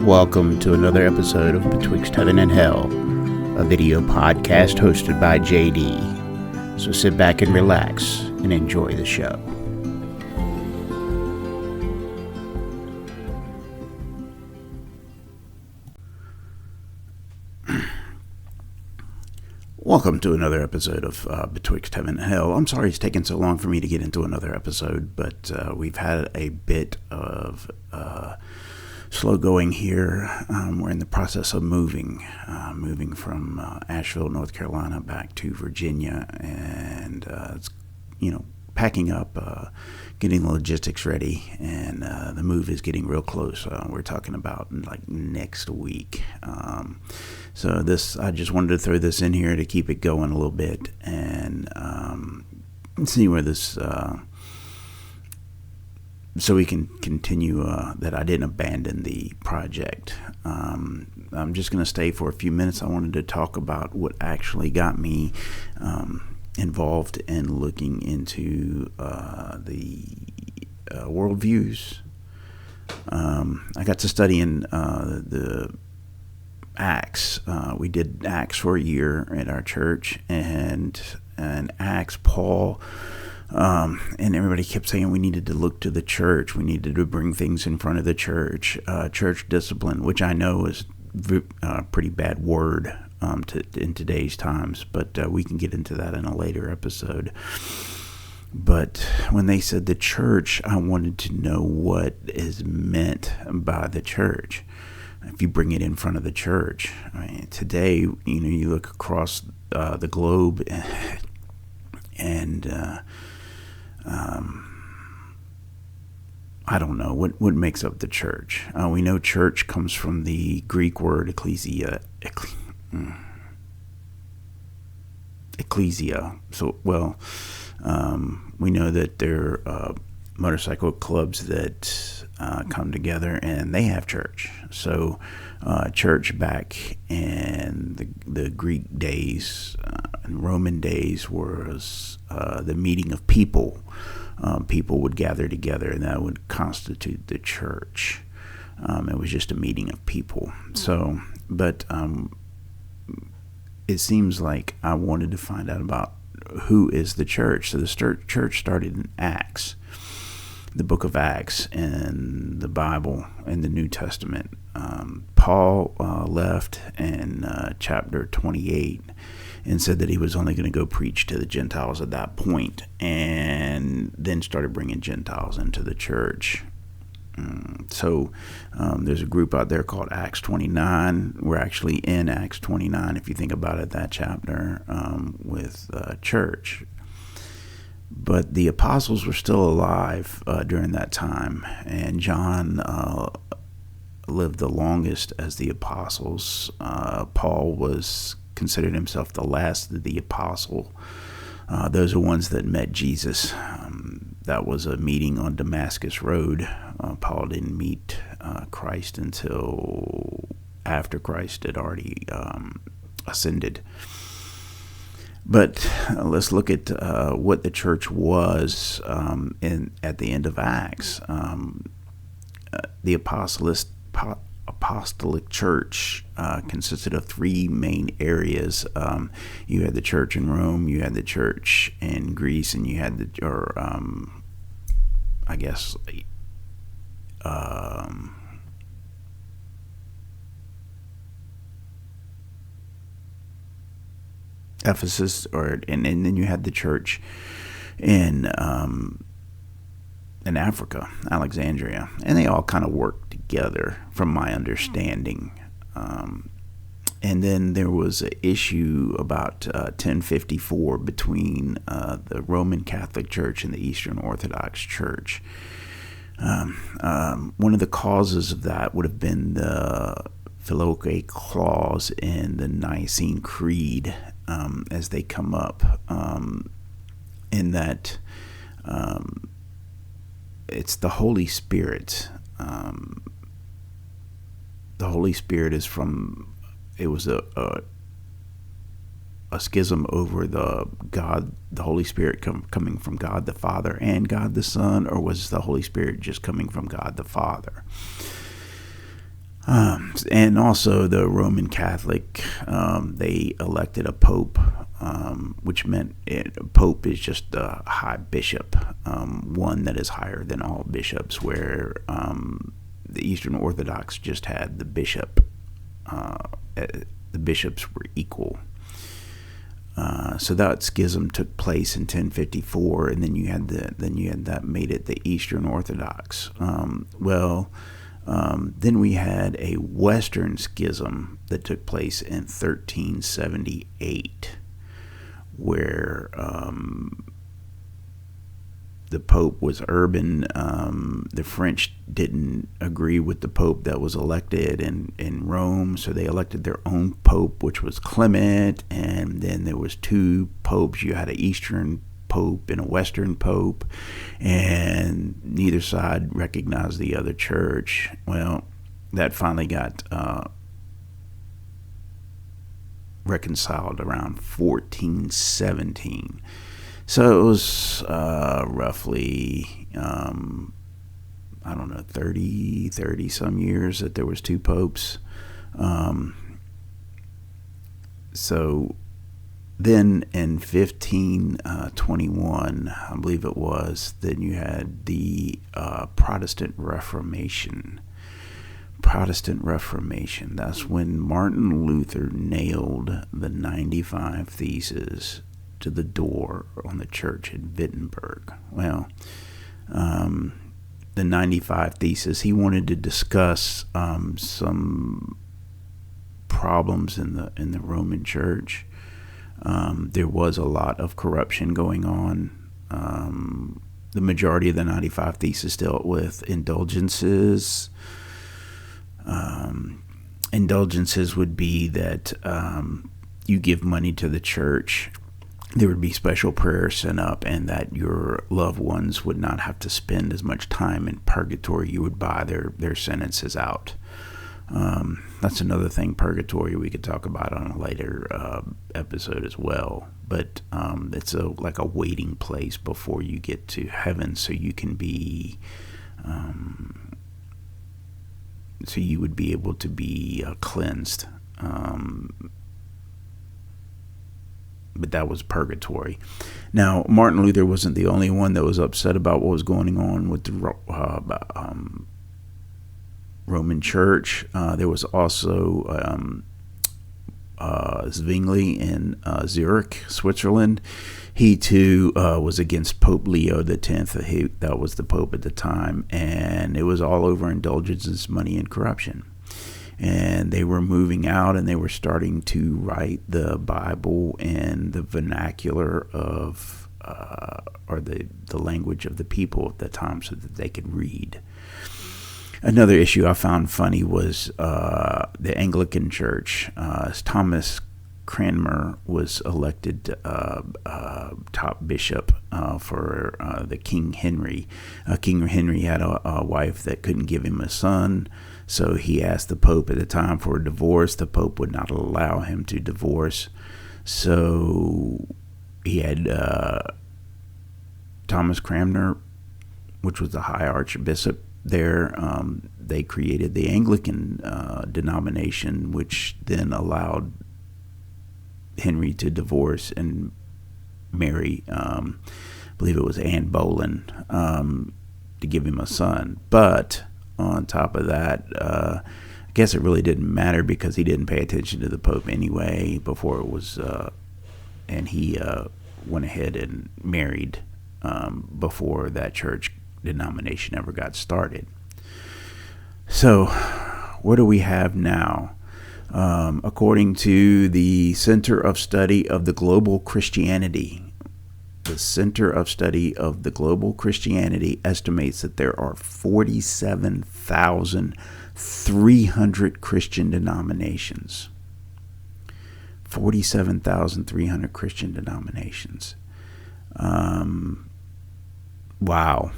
welcome to another episode of Betwixt Heaven and Hell, a video podcast hosted by JD. So sit back and relax and enjoy the show. Welcome to another episode of Betwixt Heaven and Hell. I'm sorry it's taken so long for me to get into another episode, but we've had a bit of slow going here. We're in the process of moving from Asheville, North Carolina, back to Virginia, and it's packing up, getting the logistics ready, and the move is getting real close. We're talking about like next week. So I just wanted to throw this in here to keep it going a little bit and see where this, so we can continue, that I didn't abandon the project. I'm just going to stay for a few minutes. I wanted to talk about what actually got me involved in looking into the worldviews. I got to study in the Acts. We did Acts for a year at our church, and Acts, Paul, and everybody kept saying we needed to look to the church. We needed to bring things in front of the church, church discipline, which I know is a pretty bad word in today's times, but we can get into that in a later episode. But when they said the church, I wanted to know what is meant by the church. If you bring it in front of the church, I mean, today, you look across the globe, and I don't know what makes up the church. We know church comes from the Greek word ecclesia. So, we know that there are motorcycle clubs that come together and they have church. So church back in the Greek days and Roman days was the meeting of people. People would gather together, and that would constitute the church. It was just a meeting of people. So, but it seems like I wanted to find out about who is the church. So the church started in Acts, the book of Acts, in the Bible, in the New Testament. Paul left in chapter 28 and said that he was only going to go preach to the Gentiles at that point, and then started bringing Gentiles into the church. So there's a group out there called Acts 29. We're actually in Acts 29, if you think about it, that chapter with church. But the apostles were still alive during that time, and John lived the longest as the apostles. Paul considered himself the last of the apostle. Those are ones that met Jesus. That was a meeting on Damascus Road. Paul didn't meet Christ until after Christ had already ascended. But let's look at what the church was at the end of Acts. The apostolic church consisted of three main areas. You had the church in Rome, you had the church in Greece, and you had Ephesus, and then you had the church in Africa, Alexandria, and they all kind of worked together, from my understanding. And then there was an issue about 1054 between the Roman Catholic Church and the Eastern Orthodox Church. One of the causes of that would have been the Filioque clause in the Nicene Creed, as they come up, in that it's the Holy Spirit. The Holy Spirit is it was a schism over the Holy Spirit coming from God the Father and God the Son, or was the Holy Spirit just coming from God the Father? And also the Roman Catholic, they elected a pope, which meant a pope is just a high bishop, one that is higher than all bishops, where the Eastern Orthodox just had the bishop. The bishops were equal. So that schism took place in 1054, and then you had that made it the Eastern Orthodox. Then we had a Western schism that took place in 1378, where the Pope was Urban. The French didn't agree with the Pope that was elected in Rome, so they elected their own Pope, which was Clement. And then there was two popes. You had an Eastern Pope and a Western Pope, and neither side recognized the other church. Well, that finally got reconciled around 1417. So it was roughly, 30 some years that there was two popes. So then in 1521, I believe it was, then you had the Protestant Reformation. That's when Martin Luther nailed the 95 Theses to the door on the church in Wittenberg. Well, the 95 Theses, he wanted to discuss some problems in the Roman Church. There was a lot of corruption going on. The majority of the 95 Theses dealt with indulgences. Indulgences would be that you give money to the church, there would be special prayers sent up, and that your loved ones would not have to spend as much time in purgatory. You would buy their sentences out. That's another thing, purgatory, we could talk about on a later episode as well. But it's like a waiting place before you get to heaven, so you can be, so you would be able to be cleansed. But that was purgatory. Now, Martin Luther wasn't the only one that was upset about what was going on with the Roman Church. There was also Zwingli in Zurich, Switzerland. He too was against Pope Leo X. That was the Pope at the time, and it was all over indulgences, money, and corruption. And they were moving out, and they were starting to write the Bible in the vernacular of, or the language of the people at the time, so that they could read. Another issue I found funny was the Anglican Church. Thomas Cranmer was elected top bishop for the King Henry. King Henry had a wife that couldn't give him a son, so he asked the Pope at the time for a divorce. The Pope would not allow him to divorce, so he had Thomas Cranmer, which was the high archbishop there. They created the Anglican denomination, which then allowed Henry to divorce and marry, I believe it was Anne Boleyn, to give him a son. But on top of that, I guess it really didn't matter, because he didn't pay attention to the Pope anyway before it was, and he went ahead and married before that church denomination ever got started. So what do we have now? According to the Center of Study of the Global Christianity, the Center of Study of the Global Christianity estimates that there are 47,300 Christian denominations. 47,300 Christian denominations. Wow.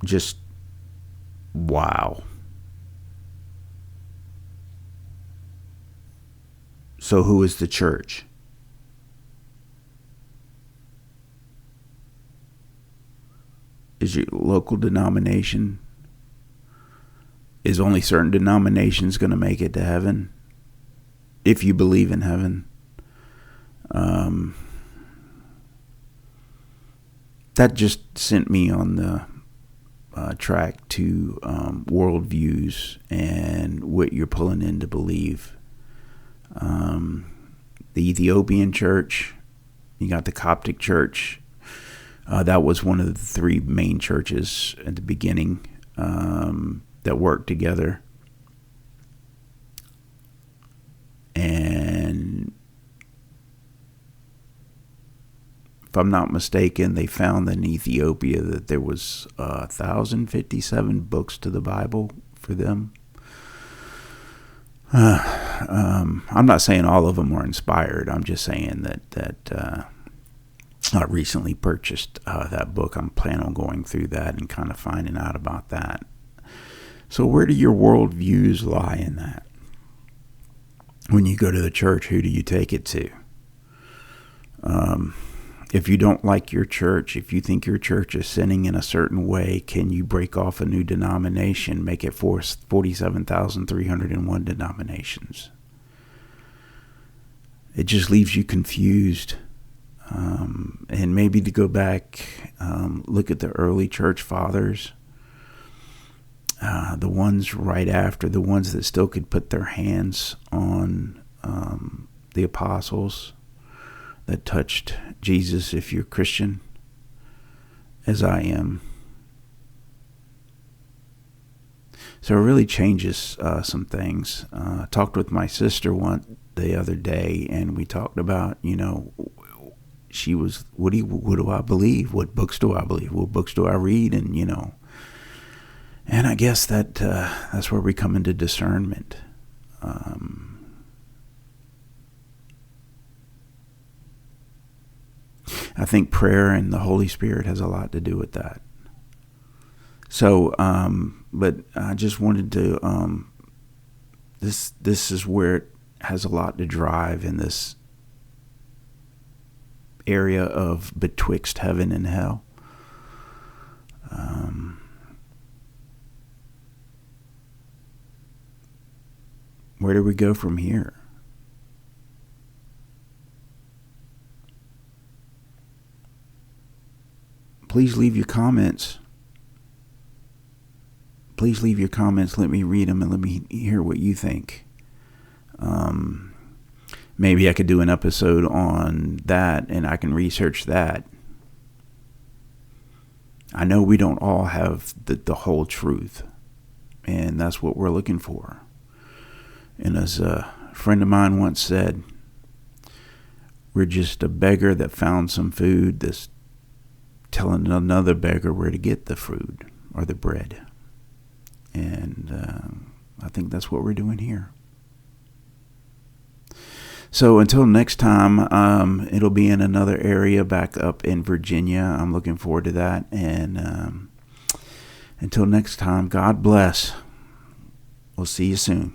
Just wow. So who is the church? Is your local denomination? Is only certain denominations going to make it to heaven? If you believe in heaven. That just sent me on the track to worldviews and what you're pulling in to believe. The Ethiopian church, you got the Coptic church. That was one of the three main churches at the beginning that worked together. And if I'm not mistaken, they found in Ethiopia that there was 1,057 books to the Bible for them. I'm not saying all of them were inspired. I'm just saying that I recently purchased that book. I'm planning on going through that and kind of finding out about that. So where do your worldviews lie in that? When you go to the church, who do you take it to? If you don't like your church, if you think your church is sinning in a certain way, can you break off a new denomination, make it 47,301 denominations? It just leaves you confused. And maybe to go back, look at the early church fathers, the ones right after, the ones that still could put their hands on the apostles, that touched Jesus, if you're Christian, as I am. So it really changes some things. I talked with my sister the other day, and we talked about, she was, what do I believe? What books do I believe? What books do I read? And, and I guess that's where we come into discernment. I think prayer and the Holy Spirit has a lot to do with that. So, but I just wanted to, this is where it has a lot to drive in this area of betwixt heaven and hell. Where do we go from here? Please leave your comments. Please leave your comments. Let me read them and let me hear what you think. Maybe I could do an episode on that and I can research that. I know we don't all have the whole truth, and that's what we're looking for. And as a friend of mine once said, we're just a beggar that found some food that's telling another beggar where to get the food or the bread. And I think that's what we're doing here. So until next time, it'll be in another area back up in Virginia. I'm looking forward to that. And until next time, God bless. We'll see you soon.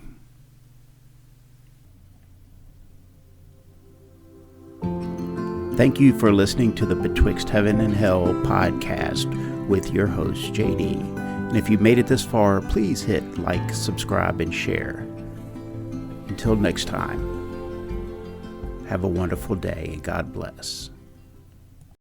Thank you for listening to the Betwixt Heaven and Hell podcast with your host, JD. And if you made it this far, please hit like, subscribe, and share. Until next time, have a wonderful day and God bless.